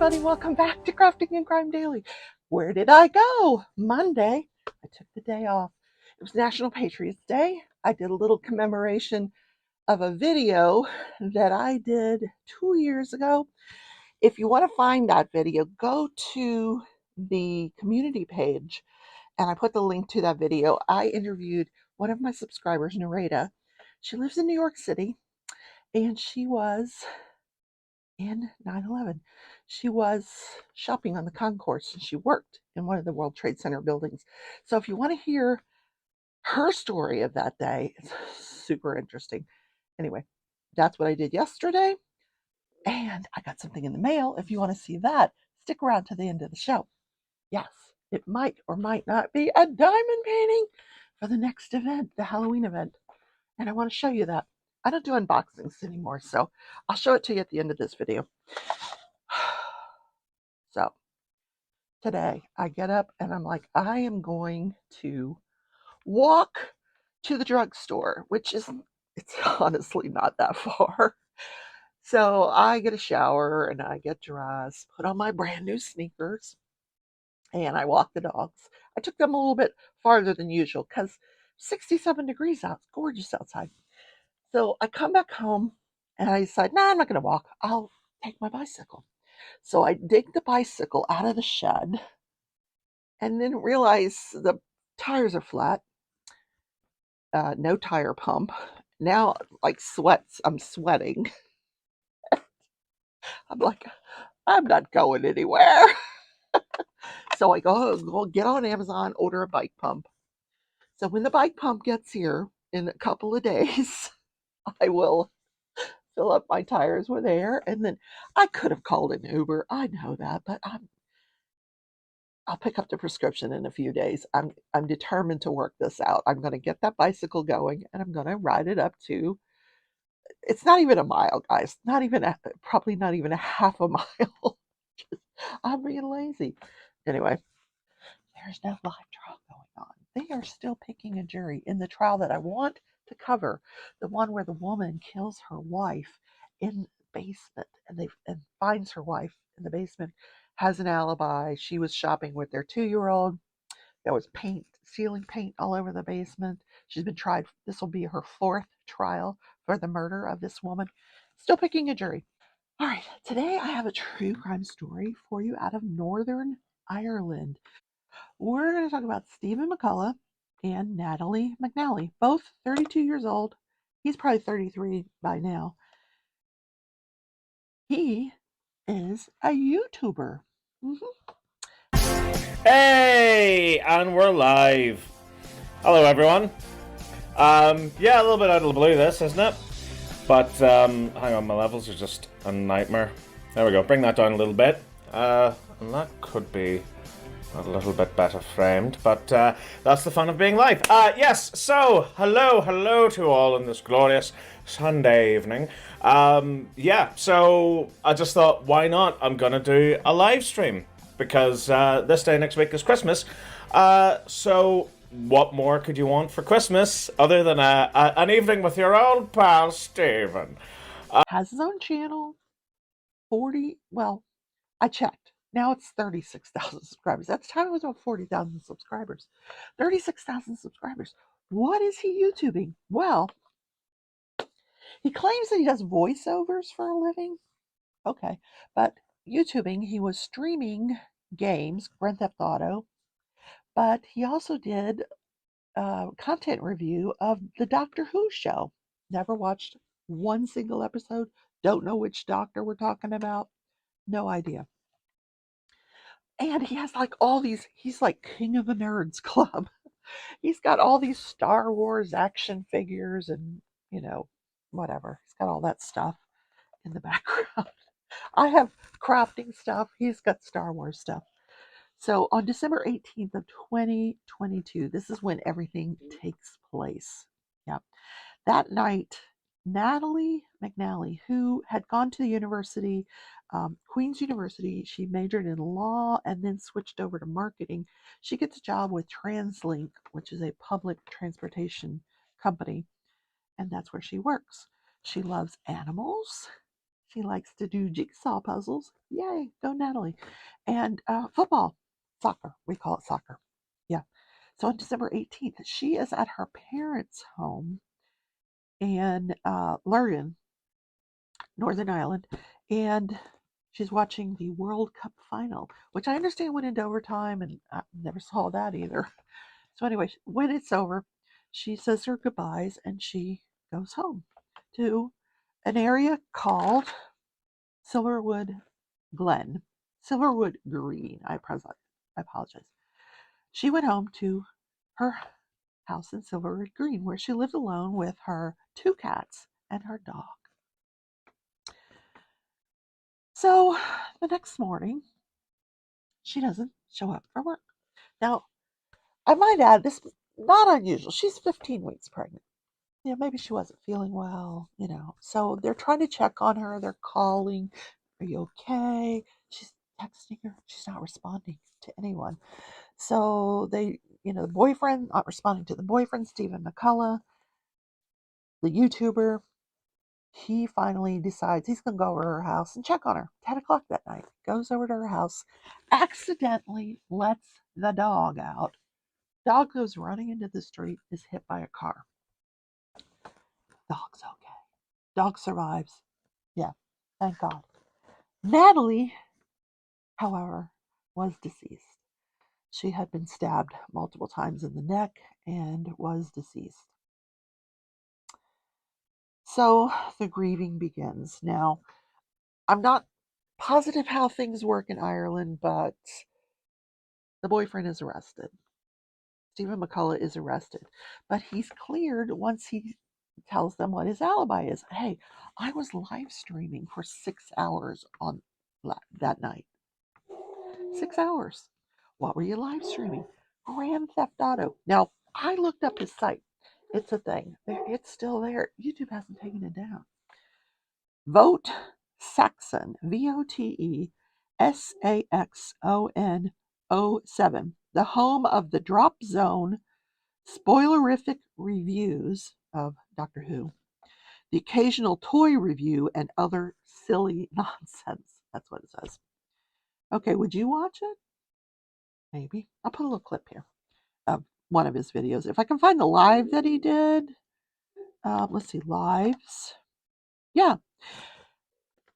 everybody. Welcome back to Crafting and Crime Daily. Where did I go? Monday, I took the day off. It was National Patriots Day. I did a little commemoration of a video that I did 2 years ago. If you want to find that video, go to the community page and I put the link to that video. I interviewed one of my subscribers, Narrate. She lives in New York City and she was in 9/11. She was shopping on the concourse and she worked in one of the World Trade Center buildings. So if you want to hear her story of that day, it's super interesting. Anyway, that's what I did yesterday. And I got something in the mail. If you want to see that, stick around to the end of the show. Yes, it might or might not be a diamond painting for the next event, the Halloween event. And I want to show you that. I don't do unboxings anymore, so I'll show it to you at the end of this video. So today I get up and I'm like, I am going to walk to the drugstore, which is, it's honestly not that far. So I get a shower and I get dressed, put on my brand new sneakers, and I walk the dogs. I took them a little bit farther than usual because 67 degrees out, it's gorgeous outside. So I come back home and I decide, no, I'm not going to walk. I'll take my bicycle. So I dig the bicycle out of the shed and then realize the tires are flat, no tire pump. Now, like I'm sweating. I'm like, I'm not going anywhere. So I go get on Amazon, order a bike pump. So when the bike pump gets here in a couple of days, I will fill up my tires with air. And then I could have called an Uber. I know that, but I'll pick up the prescription in a few days. I'm determined to work this out. I'm going to get that bicycle going and I'm going to ride it up to, it's not even a mile, guys. Probably not even a half a mile. I'm being lazy. Anyway, there's no live trial going on. They are still picking a jury in the trial that I want to cover, the one where the woman kills her wife in the basement and finds her wife in the basement, has an alibi. She was shopping with their 2-year-old. There was ceiling paint all over the basement. She's been tried. This will be her 4th trial for the murder of this woman. Still picking a jury. All right, today I have a true crime story for you out of Northern Ireland. We're going to talk about Stephen McCullough and Natalie McNally, both 32 years old. He's probably 33 by now. He is a YouTuber. Hey, and we're live. Hello, everyone. Yeah, a little bit out of the blue, this, isn't it? But, hang on, my levels are just a nightmare. There we go, bring that down a little bit. And that could be a little bit better framed, but that's the fun of being live. Yes, so, hello to all on this glorious Sunday evening. Yeah, so I just thought, why not? I'm gonna do a live stream, because this day next week is Christmas. So what more could you want for Christmas other than an evening with your old pal Stephen? Has his own channel. I checked. Now it's 36,000 subscribers. At the time it was about 40,000 subscribers. 36,000 subscribers. What is he YouTubing? Well, he claims that he does voiceovers for a living. Okay, but YouTubing, he was streaming games, Grand Theft Auto, but he also did content review of the Doctor Who show. Never watched one single episode. Don't know which doctor we're talking about. No idea. And he has like all these, he's like king of the nerds club. He's got all these Star Wars action figures and, whatever. He's got all that stuff in the background. I have crafting stuff. He's got Star Wars stuff. So on December 18th of 2022, this is when everything takes place. Yeah. That night, Natalie McNally, who had gone to the university, Queen's University, she majored in law and then switched over to marketing. She gets a job with TransLink, which is a public transportation company, and that's where she works. She loves animals. She likes to do jigsaw puzzles. Yay, go Natalie. And football, soccer. We call it soccer. Yeah. So on December 18th, she is at her parents' home in Lurgan, Northern Ireland, and she's watching the World Cup final, which I understand went into overtime, and I never saw that either. So anyway, when it's over, she says her goodbyes and she goes home to an area called Silverwood Glen, Silverwood Green. I apologize. She went home to her house in Silverwood Green, where she lived alone with her 2 cats and her dog. So the next morning, she doesn't show up for work. Now, I might add, this is not unusual. She's 15 weeks pregnant. Maybe she wasn't feeling well, So they're trying to check on her. They're calling, "Are you okay?" She's texting her. She's not responding to anyone. So the boyfriend, not responding to the boyfriend, Stephen McCullough, the YouTuber, he finally decides he's going to go over to her house and check on her. 10 o'clock that night. Goes over to her house, accidentally lets the dog out. Dog goes running into the street, is hit by a car. Dog's okay. Dog survives. Yeah, thank God. Natalie, however, was deceased. She had been stabbed multiple times in the neck and was deceased. So the grieving begins. Now, I'm not positive how things work in Ireland, but the boyfriend is arrested. Stephen McCullough is arrested, but he's cleared once he tells them what his alibi is. Hey, I was live streaming for 6 hours on that night. 6 hours. What were you live streaming? Grand Theft Auto. Now, I looked up his site. It's a thing. It's still there. YouTube hasn't taken it down. Vote Saxon, VOTESAXON 07, the home of the Drop Zone spoilerific reviews of Doctor Who, the occasional toy review, and other silly nonsense. That's what it says. Okay, would you watch it? Maybe. I'll put a little clip here of one of his videos. If I can find the live that he did. Let's see, lives. Yeah.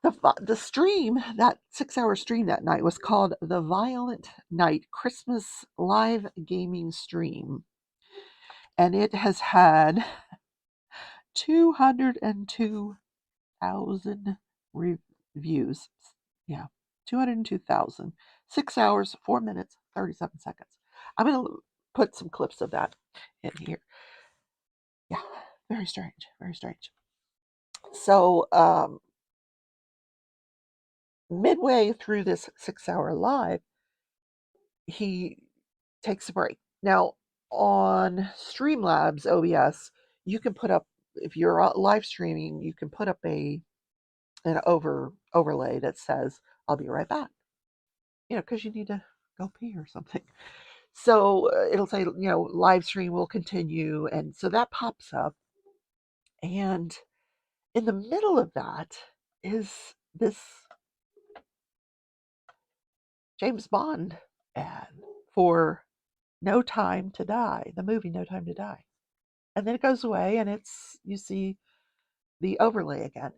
The stream, that 6-hour stream that night, was called the Violent Night Christmas Live Gaming Stream. And it has had 202,000 reviews. Yeah, 202,000. 6 hours, 4 minutes, 37 seconds. I'm going to put some clips of that in here. Yeah, very strange, very strange. So, midway through this 6-hour live, he takes a break. Now, on Streamlabs OBS, you can put up, if you're live streaming, you can put up an overlay that says, "I'll be right back," because you need to go pee or something. So it'll say, live stream will continue. And so that pops up. And in the middle of that is this James Bond ad for No Time to Die, the movie No Time to Die. And then it goes away and you see the overlay again.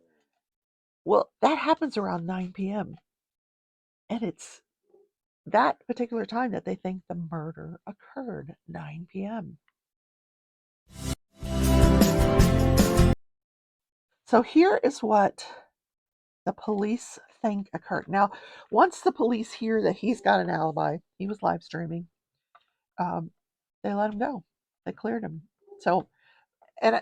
Well, that happens around 9 p.m. And it's that particular time that they think the murder occurred, 9 p.m. So here is what the police think occurred. Now, once the police hear that he's got an alibi, he was live streaming, they let him go. They cleared him. So, and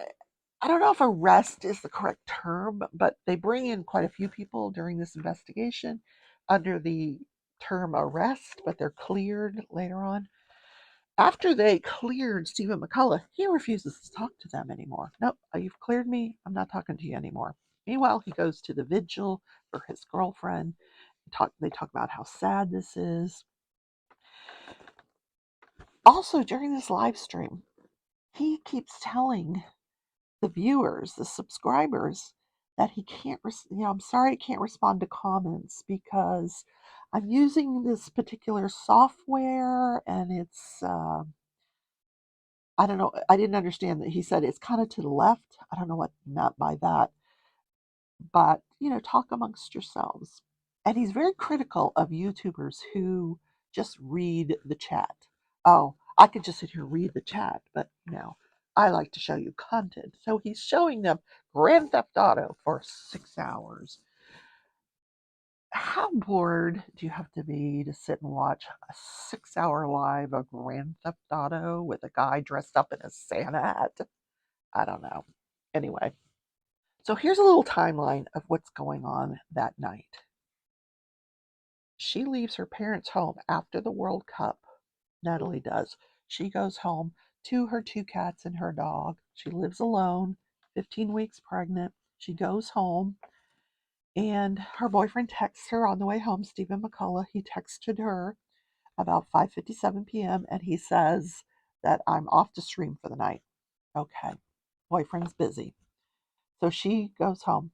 I don't know if arrest is the correct term, but they bring in quite a few people during this investigation under the term arrest, but they're cleared later on. After they cleared Stephen McCullough, he refuses to talk to them anymore. Nope, you've cleared me. I'm not talking to you anymore. Meanwhile, he goes to the vigil for his girlfriend. They talk about how sad this is. Also, during this live stream, he keeps telling the viewers, the subscribers, that he can't, I'm sorry I can't respond to comments because I'm using this particular software and it's, I don't know, I didn't understand that he said it's kind of to the left. I don't know what he meant by that, but, talk amongst yourselves. And he's very critical of YouTubers who just read the chat. Oh, I could just sit here and read the chat, but I like to show you content. So he's showing them Grand Theft Auto for 6 hours. How bored do you have to be to sit and watch a 6 hour live of Grand Theft Auto with a guy dressed up in a Santa hat? I don't know. Anyway, so here's a little timeline of what's going on that night. She leaves her parents' home after the World Cup. Natalie does. She goes home to her 2 cats and her dog. She lives alone, 15 weeks pregnant. She goes home, and her boyfriend texts her on the way home, Stephen McCullough. He texted her about 5:57 p.m. and he says that I'm off to stream for the night. Okay. Boyfriend's busy. So she goes home.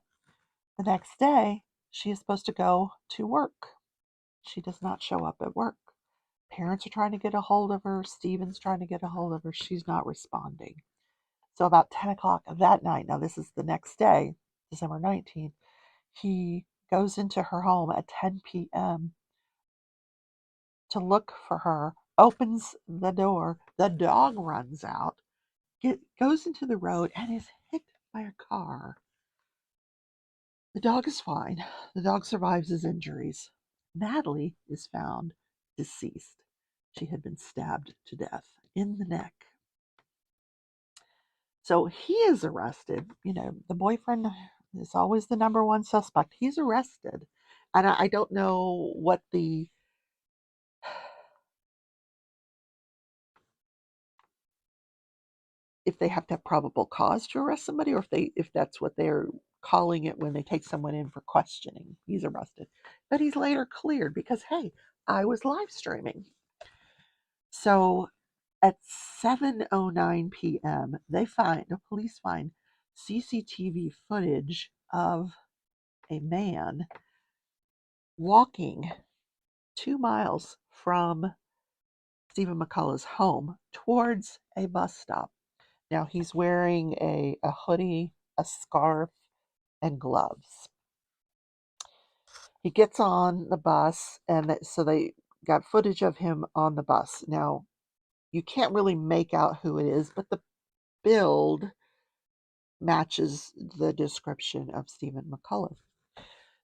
The next day, she is supposed to go to work. She does not show up at work. Parents are trying to get a hold of her. Steven's trying to get a hold of her. She's not responding. So about 10 o'clock that night, now this is the next day, December 19th, he goes into her home at 10 p.m. to look for her, opens the door. The dog runs out, goes into the road, and is hit by a car. The dog is fine. The dog survives his injuries. Natalie is found deceased. She had been stabbed to death in the neck. So he is arrested. The boyfriend is always the number one suspect. He's arrested. And I don't know what if they have to have probable cause to arrest somebody, or if that's what they're calling it when they take someone in for questioning. He's arrested. But he's later cleared because, hey, I was live streaming. So at 7:09 p.m., the police find CCTV footage of a man walking 2 miles from Stephen McCullough's home towards a bus stop. Now he's wearing a hoodie, a scarf, and gloves. He gets on the bus, and so they got footage of him on the bus. Now, you can't really make out who it is, but the build matches the description of Stephen McCullough.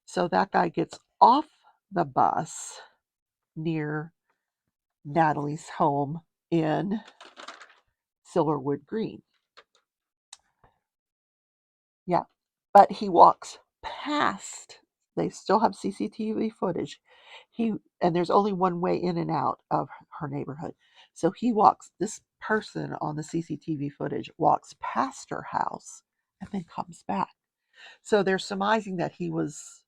So that guy gets off the bus near Natalie's home in Silverwood Green. Yeah, but he walks past. They still have CCTV footage. And there's only one way in and out of her neighborhood. So this person on the CCTV footage walks past her house and then comes back. So they're surmising that he was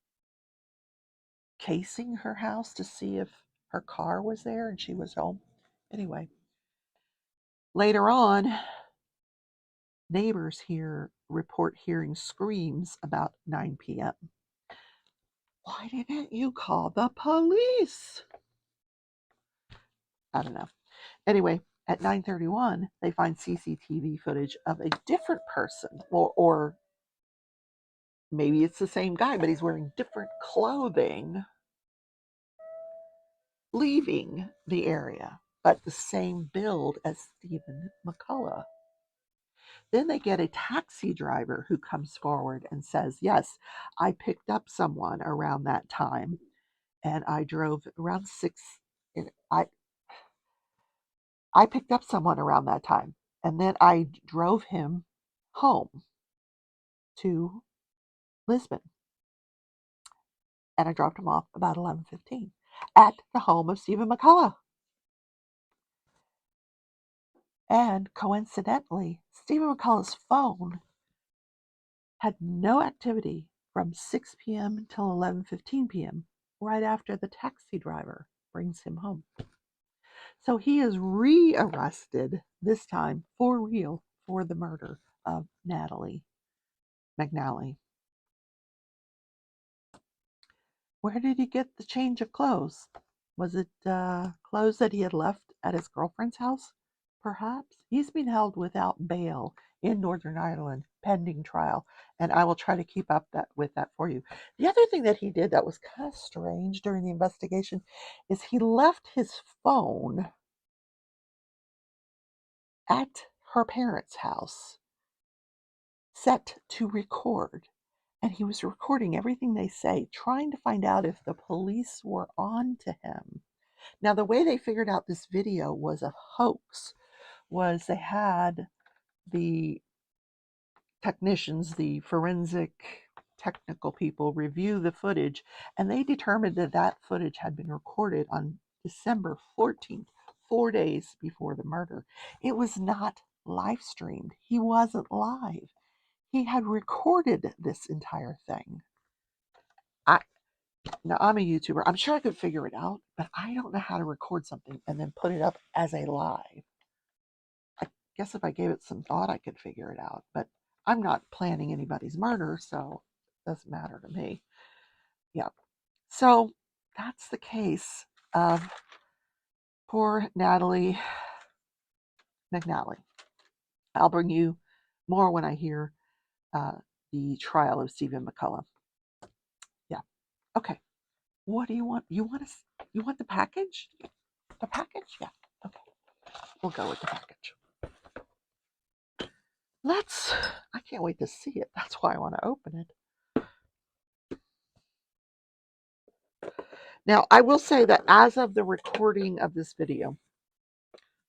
casing her house to see if her car was there and she was home. Anyway, later on, neighbors here report hearing screams about 9 p.m. Why didn't you call the police? I don't know. Anyway, at 9:31, they find CCTV footage of a different person, or maybe it's the same guy, but he's wearing different clothing, leaving the area, but the same build as Stephen McCullough. Then they get a taxi driver who comes forward and says, yes, I picked up someone around that time, and I drove around 6. I picked up someone around that time, and then I drove him home to Lisbon, and I dropped him off about 11:15 at the home of Stephen McCullough. And coincidentally, Stephen McCullough's phone had no activity from 6 p.m. until 11:15 p.m., right after the taxi driver brings him home. So he is re-arrested, this time for real, for the murder of Natalie McNally. Where did he get the change of clothes? Was it clothes that he had left at his girlfriend's house? Perhaps. He's been held without bail in Northern Ireland pending trial, and I will try to keep up with that for you. The other thing that he did that was kind of strange during the investigation is he left his phone at her parents' house set to record. And he was recording everything they say, trying to find out if the police were on to him. Now, the way they figured out this video was a hoax was they had the technicians, the forensic technical people, review the footage, and they determined that that footage had been recorded on December 14th, 4 days before the murder. It was not live streamed. He wasn't live. He had recorded this entire thing. Now, I'm a YouTuber. I'm sure I could figure it out, but I don't know how to record something and then put it up as a live. I guess if I gave it some thought, I could figure it out, but I'm not planning anybody's murder, so it doesn't matter to me. Yeah. So that's the case of poor Natalie McNally. I'll bring you more when I hear the trial of Stephen McCullough. Yeah. Okay. What do you want? You want the package? The package? Yeah. Okay. We'll go with the package. I can't wait to see it. That's why I want to open it. Now, I will say that as of the recording of this video,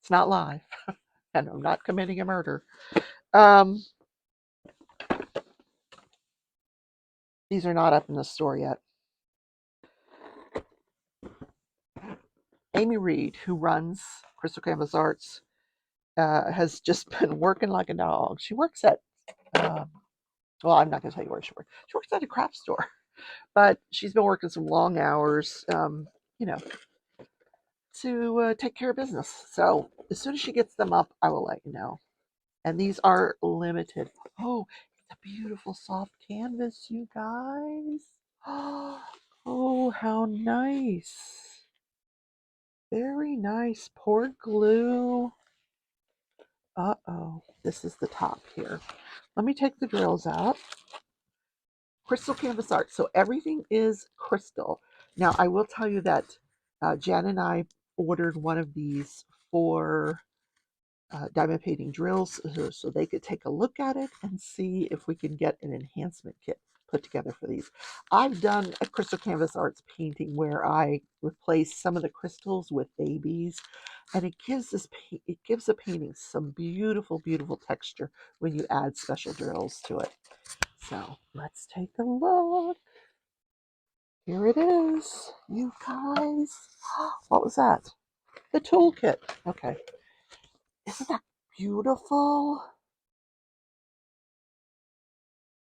it's not live, and I'm not committing a murder. These are not up in the store yet. Amy Reed, who runs Crystal Canvas Arts, has just been working like a dog. She works at, well, I'm not going to tell you where she works. She works at a craft store, but she's been working some long hours, to take care of business. So as soon as she gets them up, I will let you know. And these are limited. Oh, it's a beautiful soft canvas, you guys. Oh, how nice. Very nice. Poured glue. Uh-oh. This is the top here. Let me take the drills out. Crystal Canvas Art. So everything is crystal. Now, I will tell you that Jan and I ordered one of these for diamond painting drills so they could take a look at it and see if we can get an enhancement kit put together for these. I've done a Crystal Canvas Arts painting where I replace some of the crystals with babies, and it gives the painting some beautiful, beautiful texture when you add special drills to it. So let's take a look. Here it is, you guys. What was that? The toolkit. Okay. Isn't that beautiful?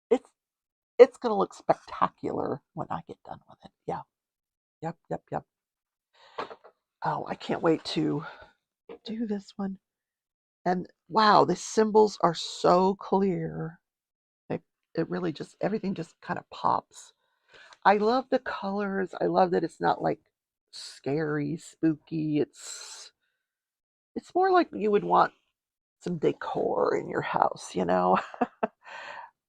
It's it's gonna look spectacular when I get done with it. Yeah. Yep. Oh, I can't wait to do this one. And wow, the symbols are so clear. It really just everything just kind of pops. I love the colors. I love that it's not like scary, spooky. It's more like you would want some decor in your house, you know?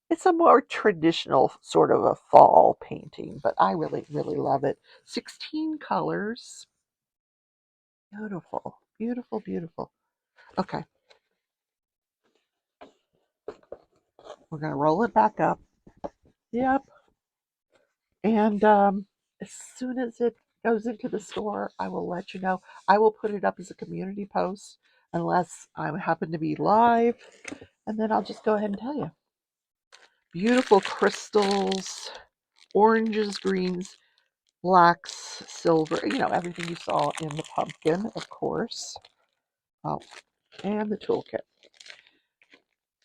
It's a more traditional sort of a fall painting, but I really, really love it. 16 colors. Beautiful, beautiful, beautiful. Okay, we're going to roll it back up. Yep. And as soon as it goes into the store, I will let you know. I will put it up as a community post unless I happen to be live, and then I'll just go ahead and tell you. Beautiful crystals, oranges, greens, blacks, silver, everything you saw in the pumpkin, of course. Oh, and the toolkit.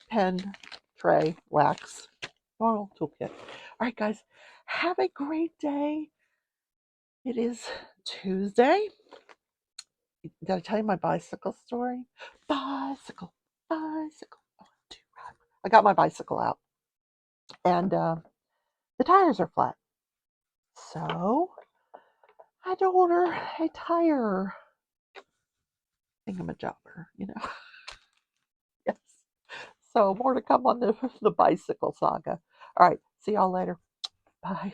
Pen, tray, wax, normal toolkit. All right, guys, have a great day. It is Tuesday. Did I tell you my bicycle story? Bicycle. I got my bicycle out, and the tires are flat. So I had to order a tire thingamajobber, you know. Yes. So more to come on the bicycle saga. All right. See y'all later. Bye.